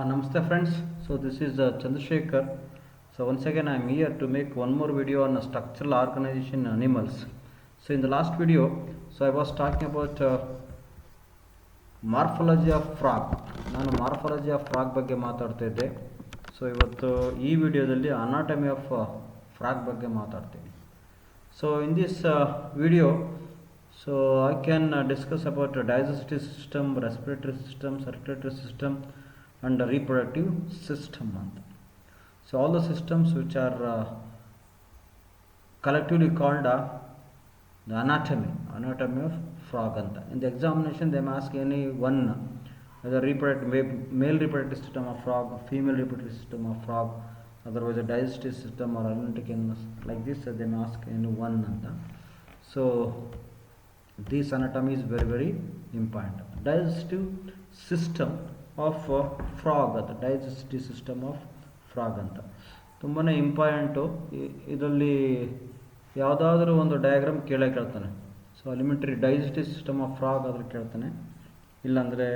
Namaste friends. So this is Chandrasekhar. So once again I am here to make one more video on structural organization in animals. So in the last video, so I was talking about morphology of frog. ನಾನು morphology of frog ಬಗ್ಗೆ ಮಾತಾಡ್ತಾ ಇದ್ದೆ. So ಇವತ್ತು ಈ ವಿಡಿಯೋದಲ್ಲಿ anatomy of frog ಬಗ್ಗೆ ಮಾತಾಡ್ತೀನಿ. So in this video so I can discuss about digestive system, respiratory system, circulatory system and reproductive system. So all the systems which are collectively called the anatomy of frog. In the examination they may ask any one, whether male reproductive system of frog, female reproductive system of frog, otherwise a digestive system or alimentary canal, like this they may ask any one. So this anatomy is very important. Digestive system of frog, the digestive system of frog ಅಂತ ತುಂಬಾ important. ಇದರಲ್ಲಿ ಯಾವುದಾದ್ರೂ ಒಂದು diagram ಕೇಳ್ತಾನೆ. So alimentary digestive system of frog ಅದ್ರ ಕೇಳ್ತಾನೆ, ಇಲ್ಲಾಂದರೆ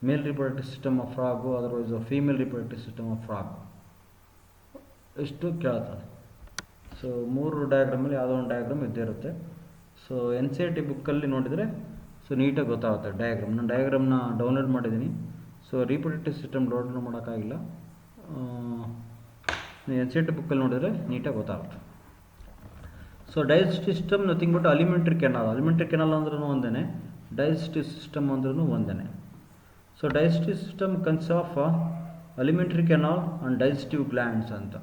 male reproductive system of frog, otherwise female reproductive system of frog, ಇಷ್ಟು ಕೇಳ್ತಾನೆ. ಸೊ ಮೂರು ಡಯಾಗ್ರಾಮಲ್ಲಿ ಯಾವುದೋ ಒಂದು ಡಯಾಗ್ರಾಮ್ ಇದ್ದೇ ಇರುತ್ತೆ. So N C R T ಬುಕ್ಕಲ್ಲಿ ನೋಡಿದರೆ ಸೊ ನೀಟಾಗಿ ಗೊತ್ತಾಗುತ್ತೆ ಡಯಾಗ್ರಾಮ್. ನಾನು ಡಯಾಗ್ರಾಮ್ನ ಡೌನ್ಲೋಡ್ ಮಾಡಿದ್ದೀನಿ. ಸೊ ರಿಪ್ರೊಡಕ್ಟಿವ್ ಸಿಸ್ಟಮ್ ಡೌನ್ಲೋಡ್ ಮಾಡೋಕ್ಕಾಗಿಲ್ಲ. ಎನ್ ಸಿ ಆರ್ ಟಿ ಬುಕ್ಕಲ್ಲಿ ನೋಡಿದರೆ ನೀಟಾಗಿ ಗೊತ್ತಾಗುತ್ತೆ. So digestive system nothing but alimentary canal ಅಂದ್ರೂ ಒಂದೇ, ಡೈಜೆಸ್ಟಿವ್ ಸಿಸ್ಟಮ್ ಅಂದ್ರೂ ಒಂದೇ. So digestive system consist of alimentary canal and digestive glands ಅಂತ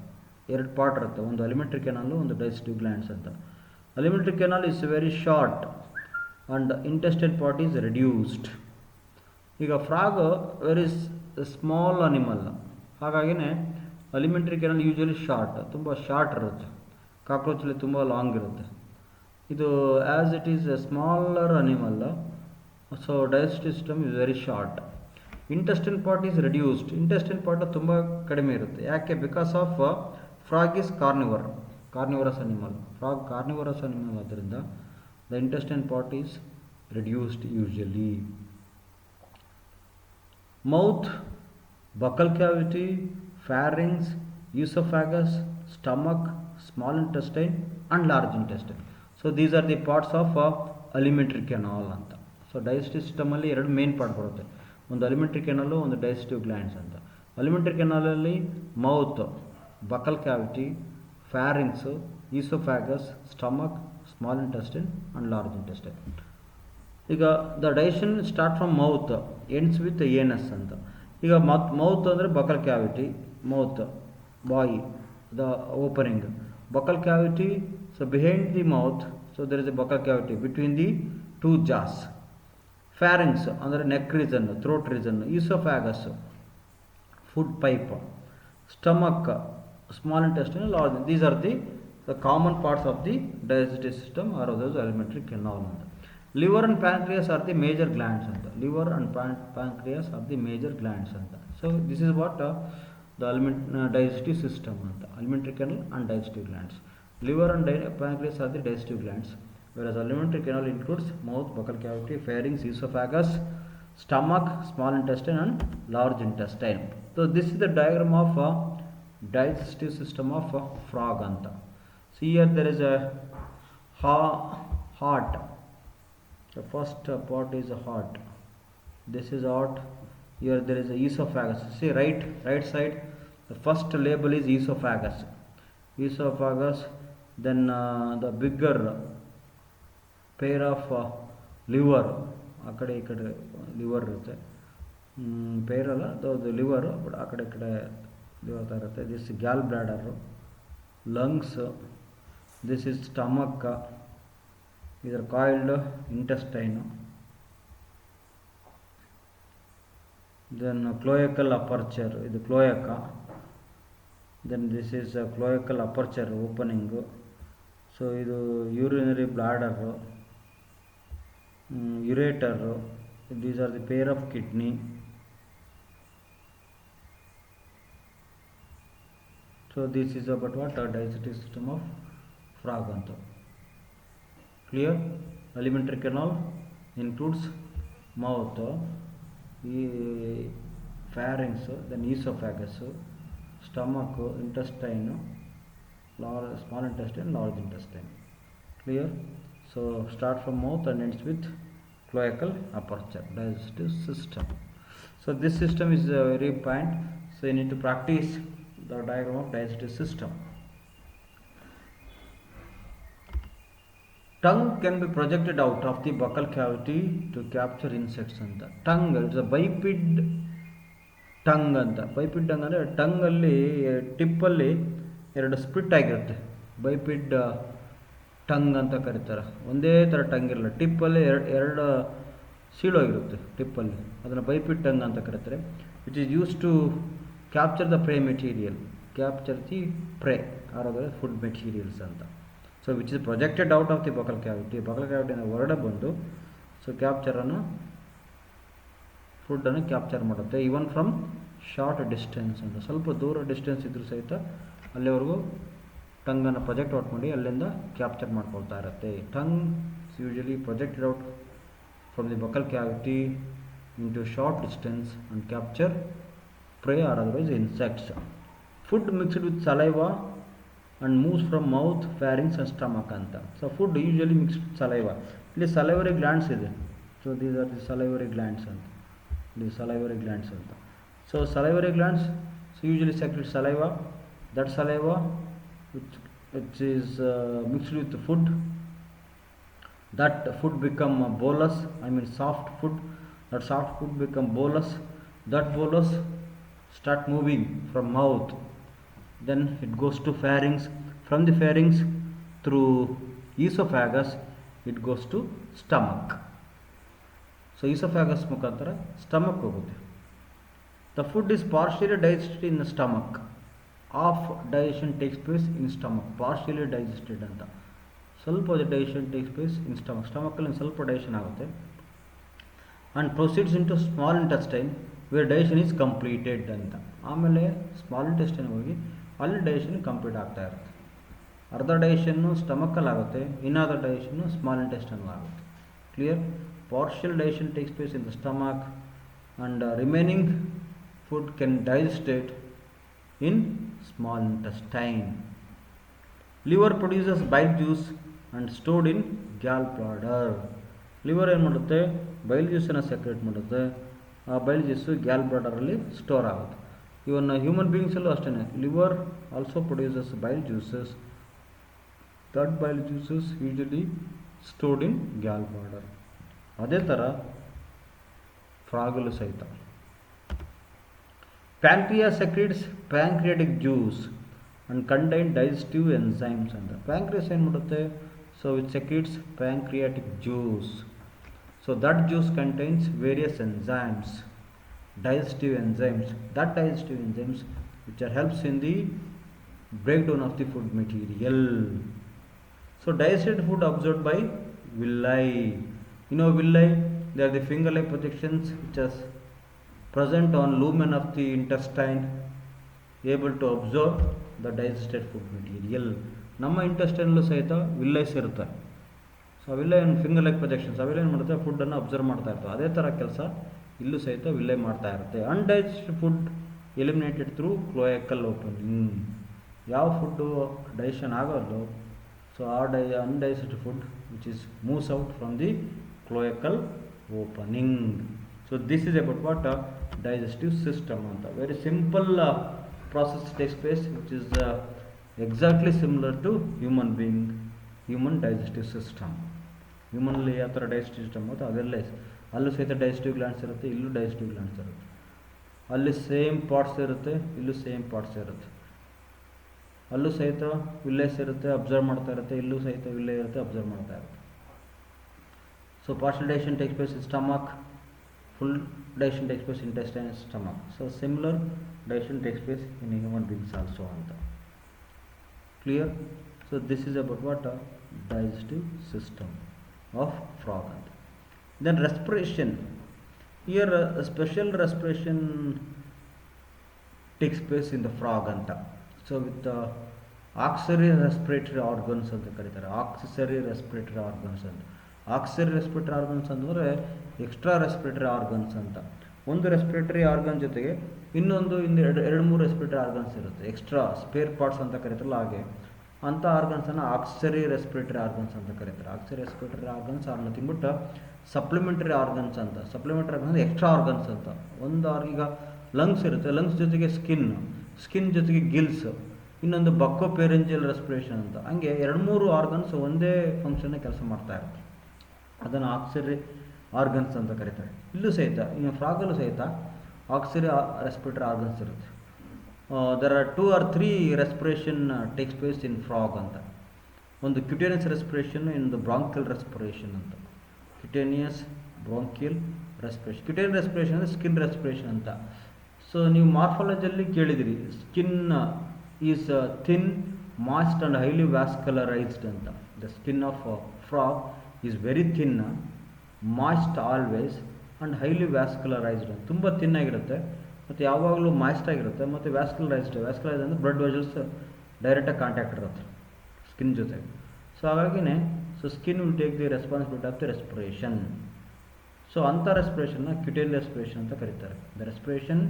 ಎರಡು ಪಾರ್ಟ್ ಇರುತ್ತೆ. ಒಂದು ಅಲಿಮೆಂಟ್ರಿ ಕೆನಾಲು, ಒಂದು ಡೈಜೆಸ್ಟಿವ್ ಗ್ಲ್ಯಾಂಡ್ಸ್ ಅಂತ. Alimentary canal is very short and the intestine part is reduced. ಈಗ ಫ್ರಾಗ್ ವೆರಿ ಸ್ಮಾಲ್ ಅನಿಮಲ್, ಹಾಗಾಗಿನೇ ಅಲಿಮೆಂಟ್ರಿ ಕೆನಾಲ್ ಯೂಶಲಿ ತುಂಬ short ಇರುತ್ತೆ. ಕಾಕ್ರೋಚಲ್ಲಿ ತುಂಬ ಲಾಂಗ್ ಇರುತ್ತೆ. ಇದು as it is a smaller animal, so digestive system is very short. Intestine part is reduced. Intestine part ತುಂಬ ಕಡಿಮೆ ಇರುತ್ತೆ. ಯಾಕೆ? Because of frog is carnivorous animal. Frog carnivorous animal ಆದ್ದರಿಂದ the intestine part is reduced usually. Mouth, buccal cavity, pharynx, oesophagus, stomach, small intestine and large intestine. So these are the parts of alimentary canal ಅಂತ. So digestive ಸಿಸ್ಟಮಲ್ಲಿ ಎರಡು main part ಬರುತ್ತೆ, ಒಂದು alimentary canal, ಒಂದು digestive glands ಅಂತ. Alimentary ಕೆನಾಲಲ್ಲಿ mouth, buccal cavity, pharynx, oesophagus, stomach, small intestine and large intestine. ಈಗ the digestion start from mouth ends with anus ಅಂತ. ಈಗ ಮೌತ್ ಅಂದರೆ ಬಕಲ್ ಕ್ಯಾವಿಟಿ, ಮೌತ್ ಬಾಯಿ, the opening. Buccal cavity, so behind the mouth, so there is a buccal cavity between the two ಜಾಸ್. Pharynx ಅಂದರೆ neck region, throat region. Oesophagus food pipe. Stomach, small intestine, large. These are the common parts of the digestive system or those alimentary canal. Liver and pancreas are the major glands. Liver and pancreas are the major glands. So this is what the digestive system, alimentary canal and digestive glands. Liver and pancreas are the digestive glands, whereas alimentary canal includes mouth, buccal cavity, pharynx, esophagus, stomach, small intestine and large intestine. So this is the diagram of digestive system of frog anta. See here there is a heart. The first part is a heart. This is heart. Here there is a esophagus. See right side, the first label is esophagus. Then the bigger pair of liver, akade ikade liver irutte, pair alla the liver, but akade ikade ಇರುತ್ತೆ. This gall bladder, lungs, this is stomach, ಇದರ coiled intestine, then cloacal aperture, ಇದು cloaca, then this is cloacal aperture opening. So ಇದು urinary bladder, ureter, these are the pair of kidney. So this is about what digestive system of frog anta. Clear? Alimentary canal includes mouth, pharynx, then esophagus, stomach, intestine, small intestine, large intestine. Clear? So start from mouth and ends with cloacal aperture, digestive system. So this system is very point. So you need to practice the diagram of digestive system. Tongue can be projected out of the buccal cavity to capture insects ಅಂತ. Tongue is a biped tongue ಅಂತ. Biped tongue ಅಂದರೆ ಟಂಗಲ್ಲಿ ಟಿಪ್ಪಲ್ಲಿ ಎರಡು split ಆಗಿರುತ್ತೆ. ಬೈಪಿಡ್ tongue ಅಂತ ಕರೀತಾರೆ. ಒಂದೇ ಥರ tongue ಇರಲ್ಲ, ಟಿಪ್ಪಲ್ಲಿ ಎರಡು ಸೀಳೋಗಿರುತ್ತೆ ಟಿಪ್ಪಲ್ಲಿ, ಅದನ್ನು ಬೈಪಿಡ್ ಟಂಗ್ ಅಂತ ಕರೀತಾರೆ. Which is use to capture the prey material, capture the prey or other food materials ಅಂತ. So which is projected out of the buccal cavity, buccal ಕ್ಯಾವಿಟಿಯಿಂದ ಹೊರಗಡೆ ಬಂದು ಸೊ ಕ್ಯಾಪ್ಚರನ್ನು ಫುಡ್ಡನ್ನು ಕ್ಯಾಪ್ಚರ್ ಮಾಡುತ್ತೆ. ಈವನ್ ಫ್ರಮ್ ಶಾರ್ಟ್ ಡಿಸ್ಟೆನ್ಸ್ ಅಂತ, ಸ್ವಲ್ಪ ದೂರ distance ಇದ್ರೂ ಸಹಿತ ಅಲ್ಲಿವರೆಗೂ ಟಂಗನ್ನು ಪ್ರೊಜೆಕ್ಟ್ ಔಟ್ ಮಾಡಿ ಅಲ್ಲಿಂದ ಕ್ಯಾಪ್ಚರ್ ಮಾಡ್ಕೊಳ್ತಾ ಇರುತ್ತೆ. Tongue usually projected out from the buccal cavity into short distance and capture prey or otherwise insects. Food mixed with saliva and moves from mouth, pharynx and stomach ಅಂತ. So food usually mixed with saliva. ಇಲ್ಲಿ salivary glands ಇದೆ. So these are the salivary glands ಅಂತ. The salivary glands ಅಂತ. So salivary glands so usually secrete saliva. That saliva which is mixed with the food. That food become bolus. I mean soft food. That soft food become bolus. That bolus start moving from mouth, then it goes to pharynx, from the pharynx through esophagus it goes to stomach. So esophagus mukantara stomach hogutte. The food is partially digested in the stomach. Half digestion takes place in stomach, partially digested anta. ಸ್ವಲ್ಪ digestion takes place in stomach, stomach alli ಸ್ವಲ್ಪ digestion ಆಗುತ್ತೆ and proceeds into small intestine where digestion is completed ಅಂತ. ಆಮೇಲೆ small intestine ಹೋಗಿ ಅಲ್ಲಿ digestion complete ಆಗ್ತಾ ಇರುತ್ತೆ. ಅರ್ಧ ಡೈಜೆಷನ್ನು ಸ್ಟಮಕ್ಕಲ್ಲಿ ಆಗುತ್ತೆ, ಇನ್ನಾದ ಡೈಜೆಷನ್ನು ಸ್ಮಾಲ್ ಇಂಟೆಸ್ಟೈನಲ್ಲಿ ಆಗುತ್ತೆ. Clear? Partial digestion takes place in the stomach and remaining food can digested in small intestine. Liver produces bile juice and stored in gall bladder. Liver ಏನು ಮಾಡುತ್ತೆ? ಬೈಲ್ ಜ್ಯೂಸನ್ನು secrete ಮಾಡುತ್ತೆ. ಆ ಬೈಲ್ ಜ್ಯೂಸು ಗ್ಯಾಲ್ ಬ್ಲಾಡರಲ್ಲಿ ಸ್ಟೋರ್ ಆಗುತ್ತೆ. ಇವನ್ human ಬೀಯಿಂಗ್ಸಲ್ಲೂ ಅಷ್ಟೇ, liver also produces bile juices. That bile juices usually stored in gall bladder. ಅದೇ ಥರ ಫ್ರಾಗಲ್ಲೂ ಸಹಿತ pancreas secretes pancreatic juice and contain digestive enzymes ಅಂತ. ಪ್ಯಾಂಕ್ರಿಯಾಸ್ ಏನು ಮಾಡುತ್ತೆ? So it secretes pancreatic juice. So that juice contains various enzymes, digestive enzymes. That digestive enzymes which are helps in the breakdown of the food material. So digested food absorbed by villi. You know villi, they are the finger-like projections which are present on lumen of the intestine, able to absorb the digested food material. ನಮ್ಮ ಇಂಟೆಸ್ಟೈನಲ್ಲೂ ಸಹಿತ ವಿಲ್ಲೈಸ್ ಇರುತ್ತೆ. So ಅವೆಲ್ಲ ಏನು finger like projections, ಅವೆಲ್ಲ ಏನು ಮಾಡುತ್ತೆ? ಫುಡ್ಡನ್ನು observe ಮಾಡ್ತಾ ಇರ್ತವೆ. ಅದೇ ಥರ ಕೆಲಸ ಇಲ್ಲೂ ಸಹಿತ ವಿಲ್ಲೈ ಮಾಡ್ತಾ ಇರುತ್ತೆ. Undigested food eliminated through cloacal opening. ಯಾವ ಫುಡ್ಡು ಡೈಜೆಷನ್ ಆಗೋದು, ಸೊ ಆ undigested food which is moves out from the cloacal opening. So this is about what digestive system ಅಂತ. Very simple process takes place which is exactly similar to human being, human digestive system. ಹ್ಯೂಮನಲ್ಲಿ ಯಾವ ಥರ digestive system ಮತ್ತು ಅದೆಲ್ಲ ಅಲ್ಲೂ ಸಹಿತ digestive glands ಇರುತ್ತೆ, ಇಲ್ಲೂ ಡೈಜೆಸ್ಟಿವ್ ಗ್ಲ್ಯಾಂಡ್ಸ್ ಇರುತ್ತೆ. ಅಲ್ಲಿ ಸೇಮ್ ಪಾರ್ಟ್ಸ್ ಇರುತ್ತೆ, ಇಲ್ಲೂ ಸೇಮ್ ಪಾರ್ಟ್ಸ್ ಇರುತ್ತೆ. ಅಲ್ಲೂ ಸಹಿತ ವಿಲ್ಲೇಸ್ ಇರುತ್ತೆ, ಅಬ್ಸರ್ವ್ ಮಾಡ್ತಾ ಇರುತ್ತೆ, ಇಲ್ಲೂ ಸಹಿತ ವಿಲ್ಲೇ ಇರುತ್ತೆ, ಅಬ್ಸರ್ವ್ ಮಾಡ್ತಾ ಇರುತ್ತೆ. So partial digestion takes place in stomach, full digestion takes place in intestine and stomach. So similar digestion takes place in human beings also ಅಂತ. Clear? So this is about what digestive system of frog. Then respiration. Here a special respiration takes place in the frog anta. So with the auxiliary respiratory organs anta ಕರೀತಾರೆ. auxiliary respiratory organs ಅಂತ. auxiliary respiratory organs ಅಂದರೆ extra respiratory organs ಅಂತ. ಒಂದು respiratory organ ಜೊತೆಗೆ ಇನ್ನೊಂದು ಎರಡು ಮೂರು respiratory organs ಇರುತ್ತೆ, ಎಕ್ಸ್ಟ್ರಾ ಸ್ಪೇರ್ ಪಾರ್ಟ್ಸ್ ಅಂತ ಕರೀತಾರಲ್ಲ ಹಾಗೆ. ಅಂಥ ಆರ್ಗನ್ಸನ್ನು ಆಕ್ಸಿಲರಿ ರೆಸ್ಪಿರೇಟರಿ ಆರ್ಗನ್ಸ್ ಅಂತ ಕರೀತಾರೆ. Auxiliary respiratory organs are nothing but supplementary organs ಅಂತ. ಸಪ್ಲಿಮೆಂಟರಿ ಆರ್ಗನ್ಸ್ ಎಕ್ಸ್ಟ್ರಾ ಆರ್ಗನ್ಸ್ ಅಂತ. ಈಗ ಲಂಗ್ಸ್ ಇರುತ್ತೆ, ಲಂಗ್ಸ್ ಜೊತೆಗೆ ಸ್ಕಿನ್ ಜೊತೆಗೆ ಗಿಲ್ಸ್, ಇನ್ನೊಂದು ಬಕ್ಕೋಪೆರೆಂಜಿಯಲ್ ರೆಸ್ಪಿರೇಷನ್ ಅಂತ. ಹಂಗೆ 2-3 ಆರ್ಗನ್ಸ್ ಒಂದೇ ಫಂಕ್ಷನ್ನ ಕೆಲಸ ಮಾಡ್ತಾ ಇರುತ್ತೆ, ಅದನ್ನು ಆಕ್ಸಿಲರಿ ಆರ್ಗನ್ಸ್ ಅಂತ ಕರೀತಾರೆ. ಇಲ್ಲೂ ಸಹಿತ ಇನ್ನು ಫ್ರಾಗಲ್ಲೂ ಸಹಿತ ಆಕ್ಸಿಲರಿ ರೆಸ್ಪಿರೇಟರಿ ಆರ್ಗನ್ಸ್ ಇರುತ್ತೆ. There are 2 or 3 respiration takes place in frog ಅಂತ. ಒಂದು ಕ್ಯುಟೇನಿಯಸ್ ರೆಸ್ಪಿರೇಷನ್, ಇನ್ನೊಂದು ಬ್ರಾಂಕಿಯಲ್ ರೆಸ್ಪಿರೇಷನ್ ಅಂತ. Cutaneous, branchial respiration. Cutaneous respiration ಅಂದರೆ ಸ್ಕಿನ್ ರೆಸ್ಪಿರೇಷನ್ ಅಂತ. ಸೊ ನೀವು ಮಾರ್ಫಾಲಜಿಯಲ್ಲಿ ಕೇಳಿದಿರಿ, skin is thin, moist and highly vascularised ಅಂತ. The skin of frog is very thin, moist always and highly vascularised. ತುಂಬ ಥಿನ್ನಾಗಿರುತ್ತೆ ಮತ್ತು ಯಾವಾಗಲೂ ಮಾಯ್ಸ್ಟ್ ಆಗಿರುತ್ತೆ ಮತ್ತು ವ್ಯಾಸ್ಕುಲರೈಸ್ಡ್ ಅಂದರೆ ಬ್ಲಡ್ ವೆಸಲ್ಸ್ ಡೈರೆಕ್ಟಾಗಿ ಕಾಂಟ್ಯಾಕ್ಟ್ ಇರುತ್ತೆ ಸ್ಕಿನ್ ಜೊತೆ. ಸೊ ಹಾಗಾಗಿನೇ skin will take the responsibility of the respiration. So ಅಂಥ ರೆಸ್ಪಿರೇಷನ್ನ ಕ್ಯುಟೇನಿಯಸ್ ರೆಸ್ಪಿರೇಷನ್ ಅಂತ ಕರೀತಾರೆ. The respiration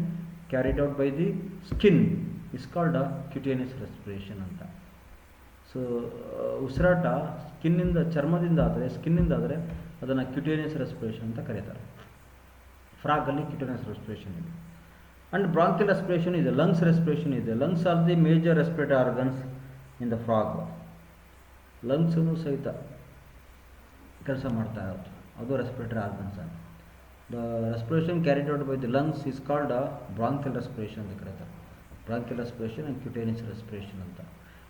carried out by the skin is called cutaneous respiration ಅಂತ. ಸೊ ಉಸಿರಾಟ ಚರ್ಮದಿಂದ ಆದರೆ ಅದನ್ನು ಕ್ಯುಟೇನಿಯಸ್ ರೆಸ್ಪಿರೇಷನ್ ಅಂತ ಕರೀತಾರೆ. ಫ್ರಾಗಲ್ಲಿ ಕ್ಯುಟೇನಿಯಸ್ ರೆಸ್ಪಿರೇಷನ್ ಇದೆ. ಆ್ಯಂಡ್ ಬ್ರಾಂಕಿಯಲ್ ರೆಸ್ಪಿರೇಷನ್ ಇದೆ, ಲಂಗ್ಸ್ ರೆಸ್ಪಿರೇಷನ್ ಇದೆ. Lungs are the major respiratory organs in the frog. ಲಂಗ್ಸೂ ಸಹಿತ ಕೆಲಸ ಮಾಡ್ತಾ ಇರುತ್ತೆ, ಅದು respiratory organs. The respiration carried out by the lungs is called branchial respiration ಅಂತ ಕರೀತಾರೆ. Branchial respiration and cutaneous respiration ಅಂತ.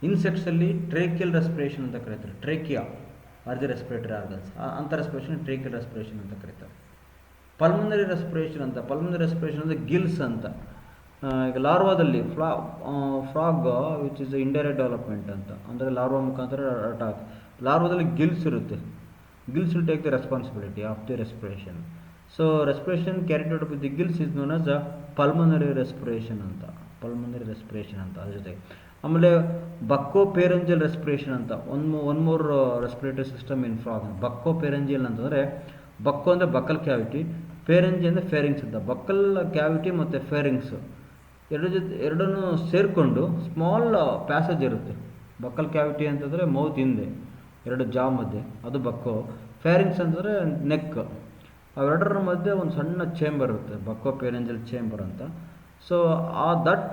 ಇನ್ಸೆಕ್ಟ್ಸಲ್ಲಿ ಟ್ರೇಕಿಯಲ್ ರೆಸ್ಪಿರೇಷನ್ ಅಂತ ಕರೀತಾರೆ. Trachea are the respiratory organs. ಅಂಥ ರೆಸ್ಪಿರೇಷನ್ ಟ್ರೇಕಿಯಲ್ ರೆಸ್ಪಿರೇಷನ್ ಅಂತ ಕರೀತಾರೆ. ಪಲ್ಮನರಿ ರೆಸ್ಪಿರೇಷನ್ ಅಂದರೆ ಗಿಲ್ಸ್ ಅಂತ. ಈಗ ಲಾರ್ವಾದಲ್ಲಿ frog which is indirect development ಅಂತ, ಅಂದರೆ ಲಾರ್ವಾ ಮುಖಾಂತರ ಅಟ್ಯಾಕ್. ಲಾರ್ವಾದಲ್ಲಿ ಗಿಲ್ಸ್ ಇರುತ್ತೆ, gills will take the responsibility of the respiration. So respiration carried out with the Gilles is known as pulmonary respiration ಅಂತ. ಅದ್ರ ಜೊತೆಗೆ ಆಮೇಲೆ ಬಕ್ಕೋಪೆರೆಂಜಿಯಲ್ ರೆಸ್ಪಿರೇಷನ್ ಅಂತ one more respiratory system in frog. Buccopharyngeal ಅಂತಂದರೆ bucco ಅಂದರೆ ಬಕ್ಕಲ್ cavity, ಪೇರೆಂಜಿ ಅಂದರೆ fairings ಅಂತ. ಬಕ್ಕಲ್ cavity ಮತ್ತು ಫೇರಿಂಗ್ಸ್ ಎರಡನ್ನೂ ಸೇರಿಕೊಂಡು ಸ್ಮಾಲ್ ಪ್ಯಾಸೇಜ್ ಇರುತ್ತೆ. ಬಕ್ಕಲ್ ಕ್ಯಾವಿಟಿ ಅಂತಂದರೆ ಮೌತ್ ಹಿಂದೆ, ಎರಡು ಜಾ ಮಧ್ಯೆ, ಅದು ಬಕ್ಕೋ. ಫೇರಿಂಗ್ಸ್ ಅಂತಂದರೆ ನೆಕ್, ಅವೆರಡರ ಮಧ್ಯೆ ಒಂದು ಸಣ್ಣ ಚೇಂಬರ್ ಇರುತ್ತೆ, ಬಕ್ಕೋ ಪೇರೆಂಜಿಯಲ್ ಚೇಂಬರ್ ಅಂತ. So that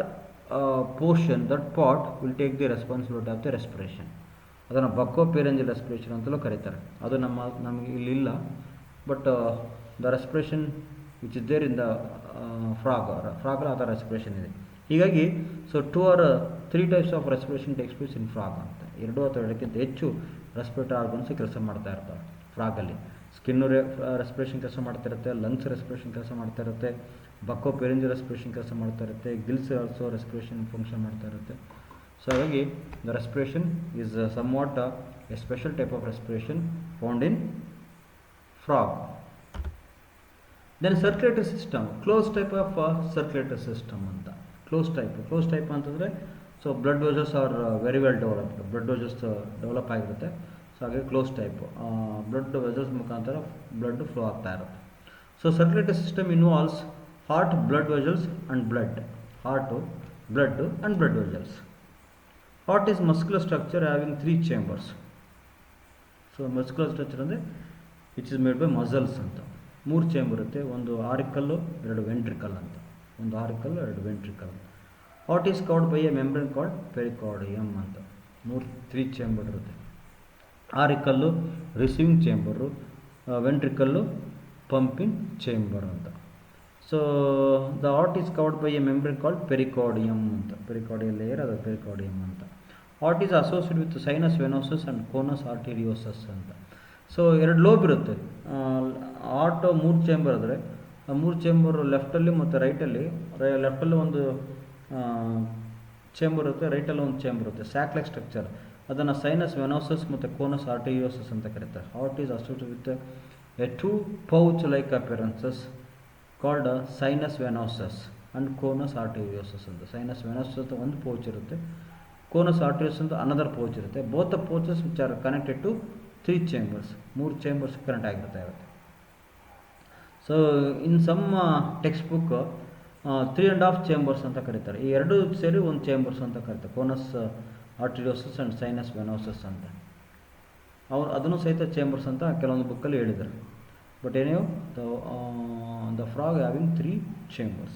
part will take the responsibility of the respiration. ಅದನ್ನು ಬಕ್ಕೋಪೆರೆಂಜಿಯಲ್ ರೆಸ್ಪಿರೇಷನ್ ಅಂತಲೂ ಕರೀತಾರೆ. ಅದು ನಮಗೆ ಇಲ್ಲಿಲ್ಲ, but the respiration which is there in the ಫ್ರಾಗಲ್ಲಿ ಆ ಥರ ರೆಸ್ಪಿರೇಷನ್ ಇದೆ. ಹೀಗಾಗಿ 2 or 3 types of respiration takes place in frog ಅಂತ. 2 ಅಥವಾ 2ಕ್ಕಿಂತ ಹೆಚ್ಚು ರೆಸ್ಪಿರೇಟರಿ ಆರ್ಗನ್ಸ್ ಕೆಲಸ ಮಾಡ್ತಾ ಇರ್ತಾರೆ ಫ್ರಾಗಲ್ಲಿ. ಸ್ಕಿನ್ನು ರೆಸ್ಪಿರೇಷನ್ ಕೆಲಸ ಮಾಡ್ತಾ ಇರುತ್ತೆ, ಲಂಗ್ಸ್ ರೆಸ್ಪಿರೇಷನ್ ಕೆಲಸ ಮಾಡ್ತಾ ಇರುತ್ತೆ, ಬಕ್ಕೋಪೆರೆಂಜಿಯಲ್ ರೆಸ್ಪಿರೇಷನ್ ಕೆಲಸ ಮಾಡ್ತಾ ಇರುತ್ತೆ, ಗಿಲ್ಸ್ ಆಲ್ಸೋ ರೆಸ್ಪಿರೇಷನ್ ಫಂಕ್ಷನ್ ಮಾಡ್ತಾ ಇರುತ್ತೆ. ಸೊ ಹಾಗಾಗಿ the respiration is somewhat a special type of respiration found in frog. Then circulatory system, close type of circulatory system ಅಂತ. ಕ್ಲೋಸ್ ಟೈಪ್ ಅಂತಂದರೆ so blood vessels are very well developed, blood vessels develop ಆಗಿರುತ್ತೆ. So ಹಾಗೆ close type, blood vessels ಮುಖಾಂತರ blood flow ಆಗ್ತಾ ಇರುತ್ತೆ. So circulatory system involves heart, blood vessels and blood. Heart, blood and blood vessels. Heart is muscular structure having 3 chambers. So muscular structure ಅಂದರೆ which is made by muscles ಅಂತ. 3 chamber ಇರುತ್ತೆ, ಒಂದು auricle, 2 ventricle ಅಂತ. ಒಂದು auricle, 2 ventricle. Heart is covered by a membrane called pericardium ಅಂತ. 3 chamber ಇರುತ್ತೆ. Auricle receiving chamber, ventricle pumping chamber ಅಂತ. So the heart is covered by a membrane called pericardium ಅಂತ. Pericardial layer, ಅದು pericardium ಅಂತ. Heart is associated with sinus venosus and conus arteriosus ಅಂತ. So 2 lobe ಇರುತ್ತೆ. Heart 3 chamber ಆದರೆ 3 chamber ಲೆಫ್ಟಲ್ಲಿ ಮತ್ತು ರೈಟಲ್ಲಿ. ಲೆಫ್ಟಲ್ಲಿ ಒಂದು chamber ಇರುತ್ತೆ, ರೈಟಲ್ಲಿ ಒಂದು ಚೇಂಬರ್ ಇರುತ್ತೆ, ಸ್ಯಾಕ್ ಲೈಕ್ ಸ್ಟ್ರಕ್ಚರ್. ಅದನ್ನು ಸೈನಸ್ ವೆನೋಸಸ್ ಮತ್ತು ಕೋನಸ್ ಆರ್ಟೇರಿಯೋಸಸ್ ಅಂತ ಕರೀತಾರೆ. Heart is associated with A 2 pouch like appearances called sinus venosus and conus arteriosus ಅಂತ. ಸೈನಸ್ ವೆನೋಸಸ್ ಅಂತ ಒಂದು ಪೌಚ್ ಇರುತ್ತೆ, ಕೋನಸ್ ಆರ್ಟೇರಿಯೋಸಸ್ ಅಂತ ಅನದರ್ ಪೌಚ್ ಇರುತ್ತೆ. Both the pouches which are connected to 3 chambers, 3 chambers connect ಆಗಿರುತ್ತೆ. So in some text book 3.5 chambers ಅಂತ ಕರೀತಾರೆ. ಈ ಎರಡು ಸೇರಿ ಒಂದು ಚೇಂಬರ್ಸ್ ಅಂತ ಕರೀತಾರೆ, ಕೋನಸ್ ಆರ್ಟಿರಿಯೋಸಸ್ ಆ್ಯಂಡ್ ಸೈನಸ್ ವೆನೋಸಸ್ ಅಂತ. ಅವ್ರು ಅದನ್ನು ಸಹಿತ ಚೇಂಬರ್ಸ್ ಅಂತ ಕೆಲವೊಂದು ಬುಕ್ಕಲ್ಲಿ ಹೇಳಿದ್ದಾರೆ. ಬಟ್ ಏನೇ the frog having 3 chambers.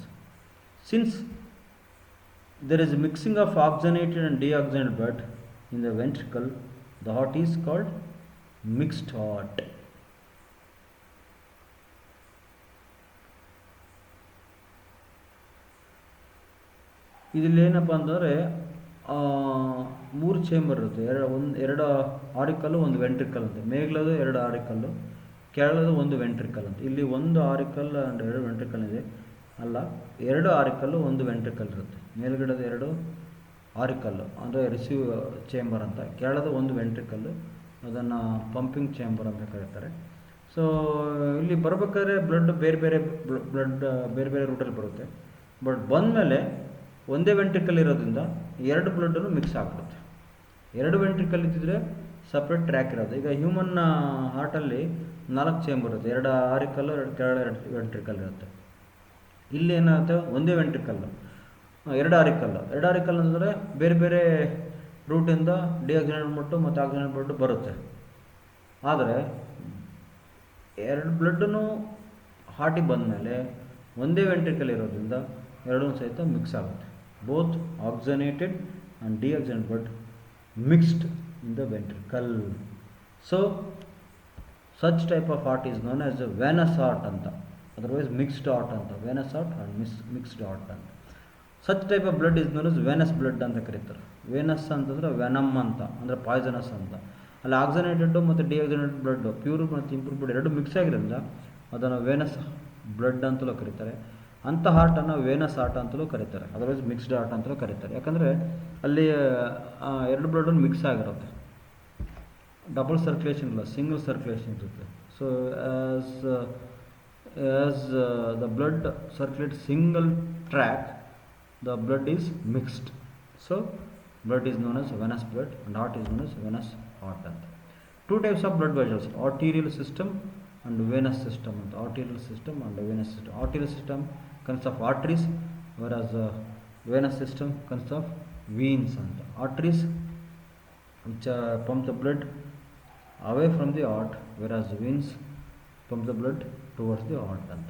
Since there is a mixing of oxygenated and deoxygenated blood in the ventricle, the heart is called mixed heart. ಇದರಲ್ಲಿ ಏನಪ್ಪ ಅಂತಂದರೆ 3 ಚೇಂಬರ್ ಇರುತ್ತೆ. ಎರಡು ಆರಿಕಲ್ಲು, ಒಂದು ವೆಂಟ್ರಿಕಲ್ ಅಂತ. ಮೇಲ್ಗಡೆ 2 ಆರಿಕಲ್ಲು, ಕೆಳಗಡೆ 1 ವೆಂಟ್ರಿಕಲ್ ಅಂತ. ಇಲ್ಲಿ 1 ಆರಿಕಲ್ ಆ್ಯಂಡ್ 2 ವೆಂಟ್ರಿಕಲ್ ಇದೆ, ಅಲ್ಲ 2 ಆರಿಕಲ್ಲು 1 ವೆಂಟ್ರಿಕಲ್ ಇರುತ್ತೆ. ಮೇಲ್ಗಡೆದ 2 ಆರಿಕಲ್ಲು ಅಂದರೆ ರಿಸೀವ್ ಚೇಂಬರ್ ಅಂತ, ಕೆಳಗಡೆ 1 ವೆಂಟ್ರಿಕಲ್ಲು, ಅದನ್ನು ಪಂಪಿಂಗ್ ಚೇಂಬರ್ ಅಂತ ಕರೀತಾರೆ. ಸೊ ಇಲ್ಲಿ ಬರಬೇಕಾದ್ರೆ ಬ್ಲಡ್ ಬೇರೆ ಬೇರೆ ರೂಟಲ್ಲಿ ಬರುತ್ತೆ. ಬಟ್ ಬಂದಮೇಲೆ ಒಂದೇ ವೆಂಟ್ರಿಕಲ್ ಇರೋದ್ರಿಂದ 2 ಬ್ಲಡ್ಡನ್ನು ಮಿಕ್ಸ್ ಆಗಿಬಿಡುತ್ತೆ. 2 ವೆಂಟ್ರಿಕಲ್ ಇದ್ದಿದ್ರೆ ಸಪ್ರೇಟ್ ಟ್ರ್ಯಾಕ್ ಇರೋದು. ಈಗ ಹ್ಯೂಮನ್ ಹಾರ್ಟಲ್ಲಿ 4 ಚೇಂಬರ್ ಇರುತ್ತೆ, 2 ಆರಿಕಲ್ಲು, ಕೆಳಗಡೆ 2 ವೆಂಟ್ರಿಕಲ್ ಇರುತ್ತೆ. ಇಲ್ಲಿ ಏನಾಗುತ್ತೆ, ಒಂದೇ ವೆಂಟ್ರಿಕಲ್ಲು, 2 ಆರಿಕಲ್ ಅಂದರೆ ಬೇರೆ ಬೇರೆ ರೂಟಿಂದ ಡಿಆಕ್ಸಿಜನೇಟೆಡ್ ಬ್ಲಡ್ ಮತ್ತು ಆಕ್ಸಿಜನೇಟೆಡ್ ಬ್ಲಡ್ ಬರುತ್ತೆ. ಆದರೆ 2 ಬ್ಲಡ್ಡನ್ನು ಹಾರ್ಟಿಗೆ ಬಂದಮೇಲೆ ಒಂದೇ ವೆಂಟ್ರಿಕಲ್ ಇರೋದ್ರಿಂದ ಎರಡೂ ಸಹಿತ ಮಿಕ್ಸ್ ಆಗುತ್ತೆ. Both oxygenated and deoxygenated blood mixed in the ventricle. So such type of heart is known as a venous heart ಅಂತ, otherwise mixed heart ಅಂತ. venous heart and mixed heart ಅಂತ. such type of blood is known as venous blood ಅಂತ ಕರೀತಾರೆ. Venus ಅಂತಂದರೆ venom ಅಂತ, ಅಂದರೆ poisonous ಅಂತ. ಅಲ್ಲಿ ಆಕ್ಸಿಜನೇಟೆಡ್ ಮತ್ತು ಡಿಆಕ್ಸಿಜನೇಟೆಡ್ ಬ್ಲಡ್, ಪ್ಯೂರ್ ಮತ್ತು ಇಂಪ್ಯೂರ್ ಬ್ಲಡ್ ಎರಡು ಮಿಕ್ಸ್ ಆಗಿರೋದ್ರಿಂದ ಅದನ್ನು ವೆನಸ್ ಬ್ಲಡ್ ಅಂತಲೂ ಕರೀತಾರೆ. ಅಂಥ ಹಾರ್ಟನ್ನು ವೆನಸ್ ಹಾರ್ಟ್ ಅಂತಲೂ ಕರೀತಾರೆ, ಅದರ್ವೈಸ್ ಮಿಕ್ಸ್ಡ್ ಹಾರ್ಟ್ ಅಂತಲೂ ಕರೀತಾರೆ. ಯಾಕಂದರೆ ಅಲ್ಲಿ 2 ಬ್ಲಡ್ಡನ್ನು ಮಿಕ್ಸ್ ಆಗಿರುತ್ತೆ, ಡಬಲ್ ಸರ್ಕ್ಯುಲೇಷನ್ ಇಲ್ಲ, ಸಿಂಗಲ್ ಸರ್ಕ್ಯುಲೇಷನ್ ಇರುತ್ತೆ. So as the blood circulates single track, the blood is mixed. So blood is known as venous blood and heart is known as venous heart ಅಂತ. 2 types of blood vessels, arterial system and venous system ಅಂತ. arterial system and venous system. arterial system consists of arteries, whereas venous system consists of veins ಅಂತ. arteries which pump the blood away from the heart, whereas veins pump the blood towards the heart ಅಂತ.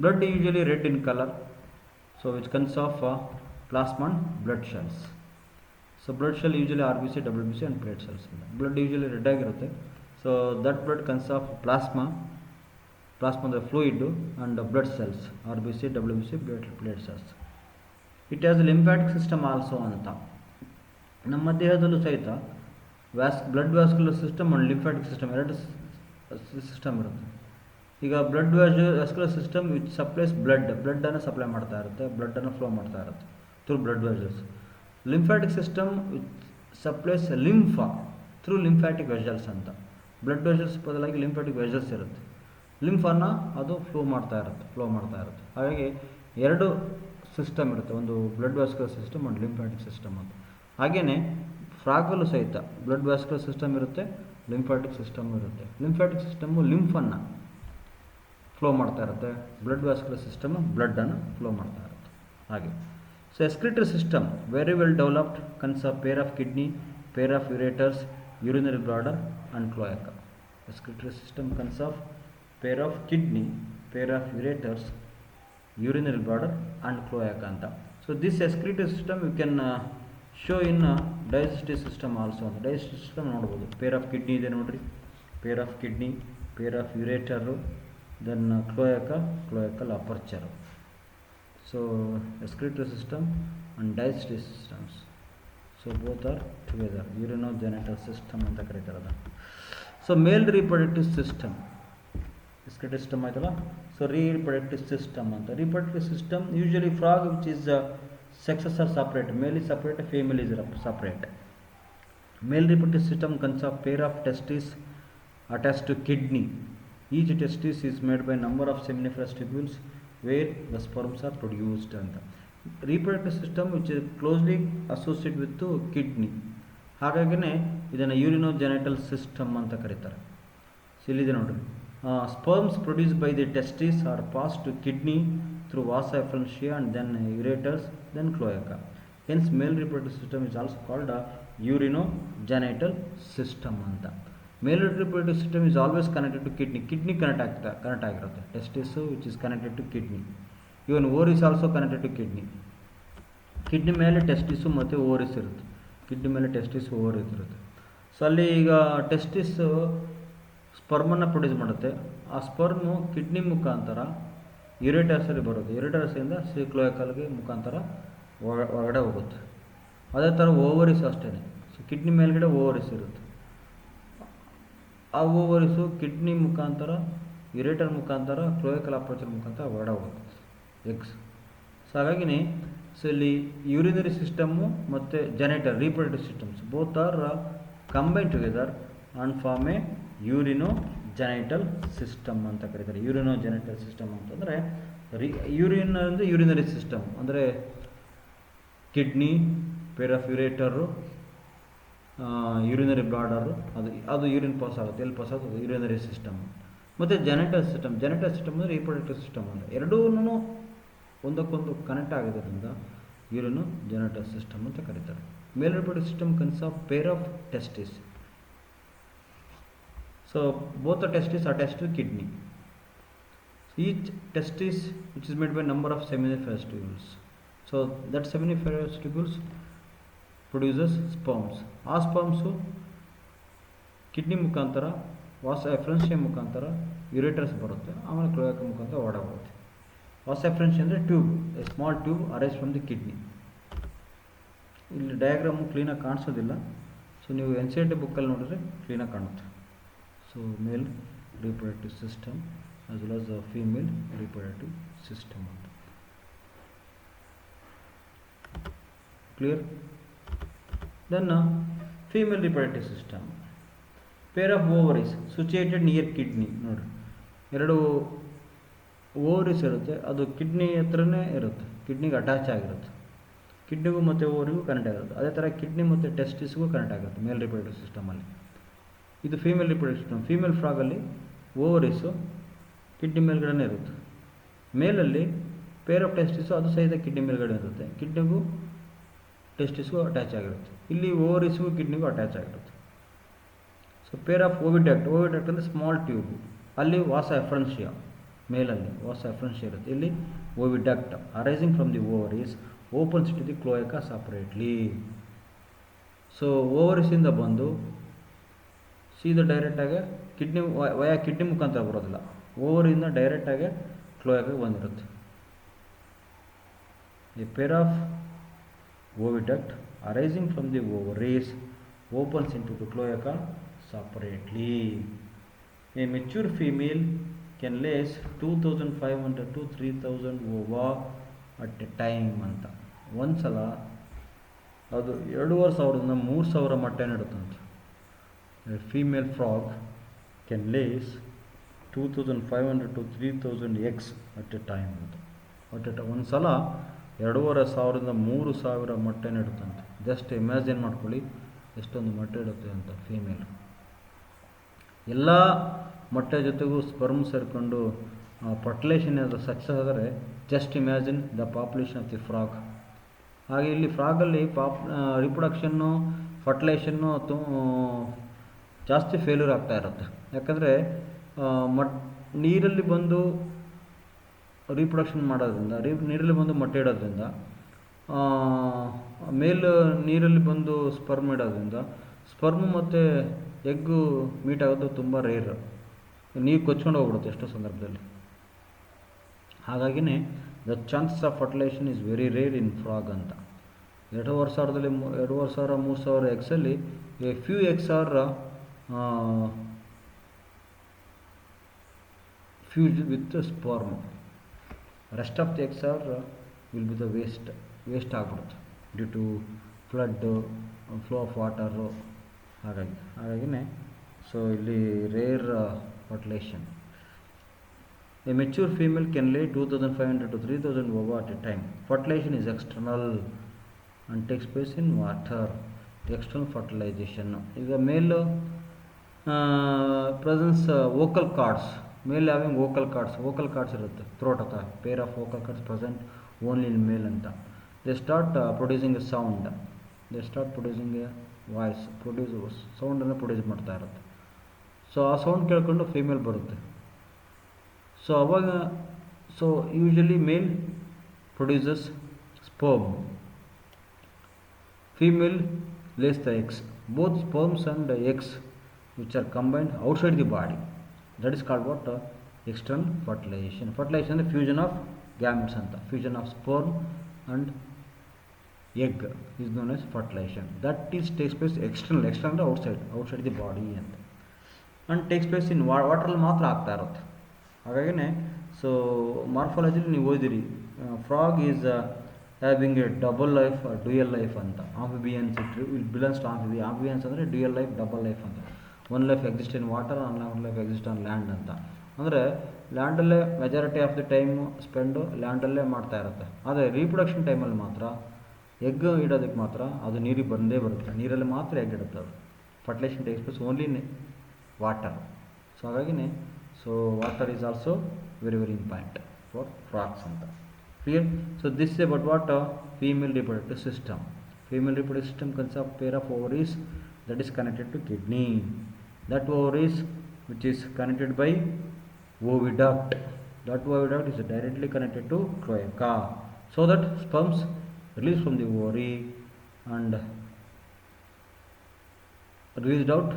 blood usually red in color, so which consists of plasma and blood cells. So blood cell usually RBC, WBC and plate cells. blood usually red ಆಗಿರುತ್ತೆ. so that blood consists of plasma the fluid and blood cells, RBC, WBC, plate cells. it has a lymphatic system also ಅಂತ. ನಮ್ಮ ದೇಹದಲ್ಲೂ ಸಹಿತ blood vascular system and lymphatic system ಎರಡು system ಇರುತ್ತೆ. ಈಗ blood vascular system which supplies ಬ್ಲಡ್ಡನ್ನು supply ಮಾಡ್ತಾ ಇರುತ್ತೆ, ಬ್ಲಡ್ಡನ್ನು ಫ್ಲೋ ಮಾಡ್ತಾ ಇರುತ್ತೆ through blood vessels. Lymphatic system which supplies ಲಿಂಫಾ ಥ್ರೂ ಲಿಂಫ್ಯಾಟಿಕ್ ವೆಸಲ್ಸ್ ಅಂತ. ಬ್ಲಡ್ ವೆಸಲ್ಸ್ ಬದಲಾಗಿ ಲಿಂಫ್ಯಾಟಿಕ್ ವೆಸಲ್ಸ್ ಇರುತ್ತೆ, ಲಿಂಫನ್ನು ಅದು ಫ್ಲೋ ಮಾಡ್ತಾ ಇರುತ್ತೆ. ಹಾಗಾಗಿ 2 ಸಿಸ್ಟಮ್ ಇರುತ್ತೆ, ಒಂದು blood vascular system and lymphatic system ಅಂತ. ಹಾಗೆಯೇ ಫ್ರಾಗಲ್ಲೂ ಸಹಿತ ಬ್ಲಡ್ ವ್ಯಾಸ್ಕ್ಯುಲರ್ ಸಿಸ್ಟಮ್ ಇರುತ್ತೆ, ಲಿಂಫ್ಯಾಟಿಕ್ ಸಿಸ್ಟಮ್ ಇರುತ್ತೆ. ಲಿಂಫ್ಯಾಟಿಕ್ ಸಿಸ್ಟಮ್ಮು ಲಿಂಫನ್ನು ಫ್ಲೋ ಮಾಡ್ತಾ ಇರುತ್ತೆ, ಬ್ಲಡ್ ವ್ಯಾಸ್ಕ್ಯುಲರ್ ಸಿಸ್ಟಮ್ ಬ್ಲಡ್ಡನ್ನು ಫ್ಲೋ ಮಾಡ್ತಾ ಇರುತ್ತೆ. ಹಾಗೆ so excretory system very well developed, consist of pair of kidney, pair of ureters, urinary bladder and cloaca. Excretory system consist of pair of kidney, pair of ureters, urinary bladder and cloaca ಅಂತ. So this ಎಸ್ಕ್ರಿಟರಿ system you can show in digestive system also ಅಂತ. Digestive system ನೋಡ್ಬೋದು, pair of kidney ಇದೆ ನೋಡಿರಿ, pair of kidney, pair of ureter, then cloacal aperture. So excretory system and digestive systems, so both are together, urinogenital system ಅಂತ ಕರೀತಾರೆ ಅದನ್ನು. So male reproductive system, excretory system ಆಯ್ತಲ್ಲ. So reproductive system ಅಂತ. Reproductive system usually frog which is sexes are separate, male is separate, female is separate. Male reproductive system consists of pair of testes attached to kidney. Each testis is made by number of seminiferous tubules where the sperms are produced. And reproductive system which is closely associated with the kidney, ಹಾಗಾಗಿನೇ ಇದನ್ನು ಯೂರಿನೋಜೆನೆಟಲ್ system ಅಂತ ಕರೀತಾರೆ. So ಇಲ್ಲಿದೆ ನೋಡಿರಿ, Sperms produced by the testes are passed to kidney through vasa efferentia and then ureters, then cloaca. Hence, male reproductive system is also called a urinogenital system. Male reproductive system is always connected to kidney. Kidney connect ಆಗಿರುತ್ತೆ. Testis which is connected to kidney. Even ovaries also connected to kidney. Kidney ಮೇಲೆ ಟೆಸ್ಟಿಸು ಮತ್ತು ovaries ಇರುತ್ತೆ. Kidney ಮೇಲೆ testis ovaries ಇರುತ್ತೆ. So ಅಲ್ಲಿ ಈಗ testis ಸ್ಪರ್ಮನ್ನು produce ಮಾಡುತ್ತೆ. ಆ ಸ್ಪರ್ಮು ಕಿಡ್ನಿ ಮುಖಾಂತರ ಯುರೇಟರ್ಸಲ್ಲಿ ಬರುತ್ತೆ. ಯುರೇಟರ್ಸಿಂದ ಕ್ಲೋಯಕಲ್ಗೆ ಮುಖಾಂತರ ಹೊರಗಡೆ ಹೋಗುತ್ತೆ. ಅದೇ ಥರ ಓವರಿಸ್ ಅಷ್ಟೇ. ಸೊ ಕಿಡ್ನಿ ಮೇಲ್ಗಡೆ ಓವರಿಸ್ ಇರುತ್ತೆ. ಆ ಓವರಿಸು ಕಿಡ್ನಿ ಮುಖಾಂತರ ಯುರೇಟರ್ ಮುಖಾಂತರ ಕ್ಲೋಯಕಲ್ ಅಪರ್ಚರ್ ಮುಖಾಂತರ ಹೊರಗಡೆ ಹೋಗುತ್ತೆ ಎಗ್ಸ್. ಸೊ ಹಾಗಾಗಿನೇ ಸೊ ಇಲ್ಲಿ ಯೂರಿನರಿ ಸಿಸ್ಟಮ್ಮು ಮತ್ತು genital reproductive systems both are combine together and form a urinogenital system ಅಂತ ಕರೀತಾರೆ. ಯೂರಿನೋಜೆನೈಟಲ್ ಸಿಸ್ಟಮ್ ಅಂತಂದರೆ ಯೂರಿನ್ ಅಂದರೆ ಯೂರಿನರಿ ಸಿಸ್ಟಮ್ ಅಂದರೆ kidney, pair of ureter, urinary bladder, ಅದು ಯೂರಿನ್ ಪಾಸ್ ಆಗುತ್ತೆ. ಎಲ್ಲಿ ಪಾಸ್ ಆಗುತ್ತೆ? Urinary system. ಮತ್ತು ಜೆನೆಟಲ್ ಸಿಸ್ಟಮ್ ಅಂದರೆ ರೀಪ್ರೊಡಕ್ಟಿವ್ ಸಿಸ್ಟಮ್ ಅಂದರೆ ಎರಡೂ ಒಂದಕ್ಕೊಂದು ಕನೆಕ್ಟ್ ಆಗೋದ್ರಿಂದ ಯೂರಿನೋಜೆನೈಟಲ್ ಸಿಸ್ಟಮ್ ಅಂತ ಕರೀತಾರೆ. Male reproductive system consist of pair of testis. So both the testis are attached to kidney. Each testis which is made by number of seminiferous tubules. So that seminiferous tubules produces sperms. ಆ sperms kidney ಮುಖಾಂತರ ವಾಸ ಎಫ್ರೆನ್ಷಿಯಾ ಮುಖಾಂತರ ಯುರೇಟರ್ಸ್ ಬರುತ್ತೆ. ಆಮೇಲೆ ಕ್ಲೋಯಾಕ ಮುಖಾಂತರ ಹೊರಡೋಗುತ್ತೆ. ವಾಸ ಎಫ್ರೆನ್ಷಿಯಾ ಅಂದರೆ tube, A small tube arise from the kidney. ಇಲ್ಲಿ ಡಯಾಗ್ರಾಮು ಕ್ಲೀನಾಗಿ ಕಾಣಿಸೋದಿಲ್ಲ. ಸೊ ನೀವು NCERT ಬುಕ್ಕಲ್ಲಿ ನೋಡಿದ್ರೆ ಕ್ಲೀನಾಗಿ ಕಾಣುತ್ತೆ. So mail reproductive system as well as the female reproductive system. Clear? Then female reproductive system. Pair of ovaries situated near kidney. ನೋಡ್ರಿ, ಎರಡು ಓವರೀಸ್ ಇರುತ್ತೆ. ಅದು ಕಿಡ್ನಿ ಹತ್ರನೇ ಇರುತ್ತೆ, ಕಿಡ್ನಿಗೆ ಅಟ್ಯಾಚ್ ಆಗಿರುತ್ತೆ. ಕಿಡ್ನಿಗೂ ಮತ್ತು ಓವರಿಗೂ ಕನೆಕ್ಟ್ ಆಗಿರುತ್ತೆ. ಅದೇ ಥರ ಕಿಡ್ನಿ ಮತ್ತು ಟೆಸ್ಟಿಸ್ಗೂ ಕನೆಕ್ಟ್ ಆಗುತ್ತೆ ಮೇಲ್ ರಿಪ್ರೊಡಕ್ಟಿವ್ ಸಿಸ್ಟಮಲ್ಲಿ. ಇದು ಫೀಮೇಲ್ ರಿಪ್ರೊಡಕ್ಟಿವ್ ಸಿಸ್ಟಮ್. ಫೀಮೇಲ್ ಫ್ರಾಗಲ್ಲಿ ಓವರೀಸು ಕಿಡ್ನಿ ಮೇಲ್ಗಡೆ ಇರುತ್ತೆ. ಮೇಲಲ್ಲಿ ಪೇರ್ ಆಫ್ ಟೆಸ್ಟಿಸು ಅದು ಸಹಿತ ಕಿಡ್ನಿ ಮೇಲ್ಗಡೆ ಇರುತ್ತೆ. ಕಿಡ್ನಿಗೂ ಟೆಸ್ಟಿಸ್ಗೂ ಅಟ್ಯಾಚ್ ಆಗಿರುತ್ತೆ. ಇಲ್ಲಿ ಓವರೀಸ್ಗೂ ಕಿಡ್ನಿಗೂ ಅಟ್ಯಾಚ್ ಆಗಿರುತ್ತೆ. ಸೊ ಪೇರ್ ಆಫ್ ಓವಿಡಕ್ಟ್ ಅಂದರೆ ಸ್ಮಾಲ್ ಟ್ಯೂಬ್, ಅಲ್ಲಿ ವಾಸ ಎಫ್ರೆನ್ಷಿಯಾ, ಮೇಲಲ್ಲಿ ವಾಸ ಎಫ್ರೆನ್ಷಿಯಾ ಇರುತ್ತೆ. ಇಲ್ಲಿ oviduct arising from the ovaries opens to the cloaca separately. So ಓವರೀಸಿಂದ ಬಂದು ಸೀದಾ ಡೈರೆಕ್ಟಾಗಿ ಕಿಡ್ನಿ ವಯಾ ಕಿಡ್ನಿ ಮುಖಾಂತರ ಬರೋದಿಲ್ಲ, ಓವರಿಂದ ಡೈರೆಕ್ಟಾಗಿ ಕ್ಲೋಯಾಕಾಗಿ ಬಂದಿರುತ್ತೆ. The pair of oviduct arising from the ovaries opens into the cloaca separately. A mature female can lays 2500 to 3000 ova at a time ಅಂತ. ಒಂದ್ಸಲ ಅದು 2500ರಿಂದ 3000 ಮೊಟ್ಟೆ ಇಡುತ್ತಂತೆ. A female frog can lays 2500 to 3000 eggs at a time ಅಂತ. ಒಂದ್ಸಲ 2500ರಿಂದ 3000 ಮೊಟ್ಟೆ ಇಡುತ್ತಂತೆ. Just imagine ಮಾಡ್ಕೊಳ್ಳಿ ಎಷ್ಟೊಂದು ಮೊಟ್ಟೆ ಇಡುತ್ತೆ ಅಂತ ಫೀಮೇಲ್. ಎಲ್ಲ ಮೊಟ್ಟೆ ಜೊತೆಗೂ ಸ್ಪರ್ಮ್ ಸೇರಿಕೊಂಡು ಪರ್ಟುಲೇಷನ್ ಅದು ಸಕ್ಸಸ್ ಆದರೆ just imagine the population of the frog. ಹಾಗೆ ಇಲ್ಲಿ ಫ್ರಾಗಲ್ಲಿ ರಿಪ್ರೊಡಕ್ಷನ್ನು ಫರ್ಟಿಲೈಷನ್ನು ಜಾಸ್ತಿ ಫೇಲ್ಯೂರ್ ಆಗ್ತಾ ಇರುತ್ತೆ. ಯಾಕಂದರೆ ನೀರಲ್ಲಿ ಬಂದು ರೀಪ್ರೊಡಕ್ಷನ್ ಮಾಡೋದ್ರಿಂದ, ನೀರಲ್ಲಿ ಬಂದು ಮೊಟ್ಟೆ ಇಡೋದ್ರಿಂದ, ಮೇಲ್ ನೀರಲ್ಲಿ ಬಂದು ಸ್ಪರ್ಮ್ ಇಡೋದ್ರಿಂದ ಸ್ಪರ್ಮ್ ಮತ್ತು ಎಗ್ಗು ಮೀಟ್ ಆಗೋದು ತುಂಬ ರೇರ್. ನೀರು ಕೊಚ್ಕೊಂಡು ಹೋಗ್ಬಿಡುತ್ತೆ ಎಷ್ಟೋ ಸಂದರ್ಭದಲ್ಲಿ. ಹಾಗಾಗಿನೇ the chances of fertilization is very rare in frog ಅಂತ. 2500-3000 ಎಗ್ಸಲ್ಲಿ a few eggs are fused with sperm. Rest of the eggs are will be the waste ಆಗ್ಬಿಡುತ್ತೆ due to flood, flow of water. ಹಾಗಾಗಿನೇ so ಇಲ್ಲಿ rare fertilization. A mature female can lay 2500 to 3000 ova at a time. Fertilization is external and takes place in water. External fertilization. ಈಗ male presence vocal cords male having vocal cords ಇರುತ್ತೆ throat ಅಥವಾ pair of vocal cords present only in male ಅಂತ. They start producing a sound, they start producing a voice, ಸೌಂಡನ್ನು produce ಮಾಡ್ತಾ ಇರುತ್ತೆ. So ಆ sound ಕೇಳ್ಕೊಂಡು female ಬರುತ್ತೆ. So ಅವಾಗ usually male produces sperm, female lays the eggs. Both sperms and eggs which are combined outside the body, that is called what? External fertilization. Fertilization is the fusion of gametes anta. Fusion of sperm and egg is known as fertilization. That is takes place external outside the body anta, and takes place in water ಅಲ್ಲಿ ಮಾತ್ರ ಆಗ್ತಾ ಇರುತ್ತೆ. ಹಾಗಾಗಿನೇ so morphologically ನೀವು ಓದಿರಿ, frog is having a double life dual life ಅಂತ. Amphibians will belongs to amphibians ಅಂದರೆ dual life double life ಅಂತ. One life exist in water, one life exist on land ಅಂತ. ಅಂದರೆ ಲ್ಯಾಂಡಲ್ಲೇ majority of the time spend ಲ್ಯಾಂಡಲ್ಲೇ ಮಾಡ್ತಾ ಇರುತ್ತೆ. ಆದರೆ ರೀಪ್ರೊಡಕ್ಷನ್ ಟೈಮಲ್ಲಿ ಮಾತ್ರ ಎಗ್ ಇಡೋದಕ್ಕೆ ಮಾತ್ರ ಅದು ನೀರಿಗೆ ಬಂದೇ ಬರುತ್ತೆ, ನೀರಲ್ಲಿ ಮಾತ್ರ ಎಗ್ ಇಡುತ್ತೆ ಅದು. Fertilization takes place only in water. So ಹಾಗಾಗಿನೇ water is also very important for frogs ಅಂತ. Clear? So this is about what? Female reproductive system. Female reproductive system consists of pair of ovaries that is connected to kidney. That ovaries which is connected by oviduct. That oviduct is directly connected to cloaca. So that sperms released from the ovary and released out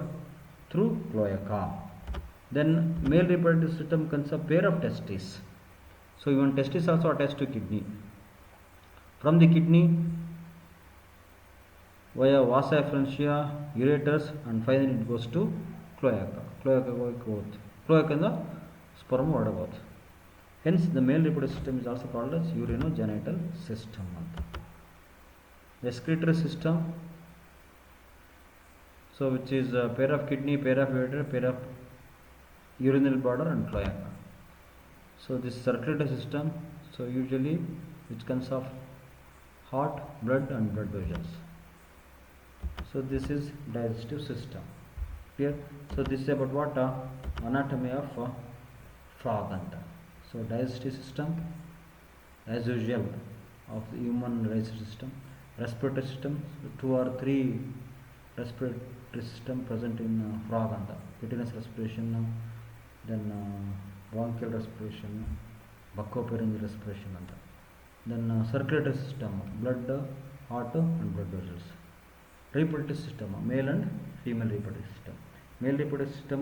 through cloaca. Then male reproductive system consists of pair of testes. So even testis also attached to kidney. From the kidney via vasa efferentia, ureters, and finally it goes to cloaca. Cloaca and the sperm ಹೊರಡಬಹುದು. Hence the male reproductive system is also called as urinogenital system. The excretory system, so which is a pair of kidney, pair of ureter, pair of urinary bladder and cloaca. So this circulatory system, so usually which consists of heart, blood and blood vessels. So this is digestive system. Clear? So this is about what? Anatomy of frog anta. So digestive system as usual of the human digestive system. Respiratory system, 2 or 3 respiratory system present in frog anta. Cutaneous respiration, then bronchial respiration, buccopharyngeal respiration anta. Then circulatory system, blood, heart and blood vessels. Reproductive system, male and female reproductive system. Male reproductive system,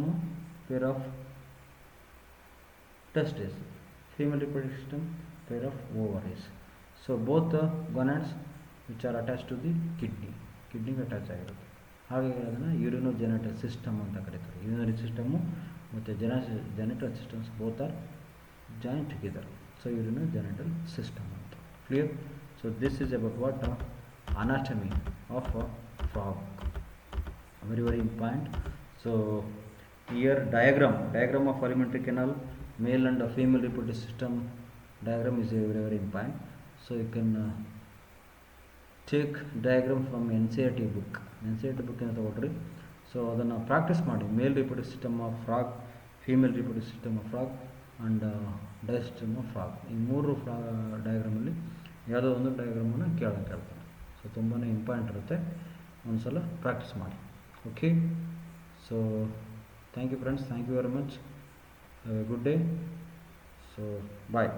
pair of testes. Female reproductive system, pair of ovaries. So both the gonads which are attached to the kidney attach ಆಗಿರುತ್ತೆ. ಹಾಗಾಗಿ ಅದನ್ನು ಯೂರಿನೋಜೆನಿಟಲ್ system ಅಂತ ಕರೀತಾರೆ. Urinary system ಮತ್ತು genital systems both are joined together. So urinogenital system. Clear? So this is about what? Anatomy of a frog. Very important. So here diagram of alimentary canal, male and female reproductive system diagram is very important. So you can take diagram from NCERT book. NCERT book ಅಂತ ತಗೊಳ್ರಿ. So ಅದನ್ನು practice ಮಾಡಿ. ಮೇಲ್ reproductive system of frog, female reproductive system of frog and digestive of frog. ಈ 3 ಡಯಾಗ್ರಾಮಲ್ಲಿ ಯಾವುದೋ ಒಂದು ಡಯಾಗ್ರಾಮನ್ನು ಕೇಳ್ತಾರೆ. So ತುಂಬಾ important ಇರುತ್ತೆ, ಒಂದು ಸಲ ಪ್ರಾಕ್ಟೀಸ್ ಮಾಡಿ. Okay, so thank you friends, thank you very much, have a good day. So bye.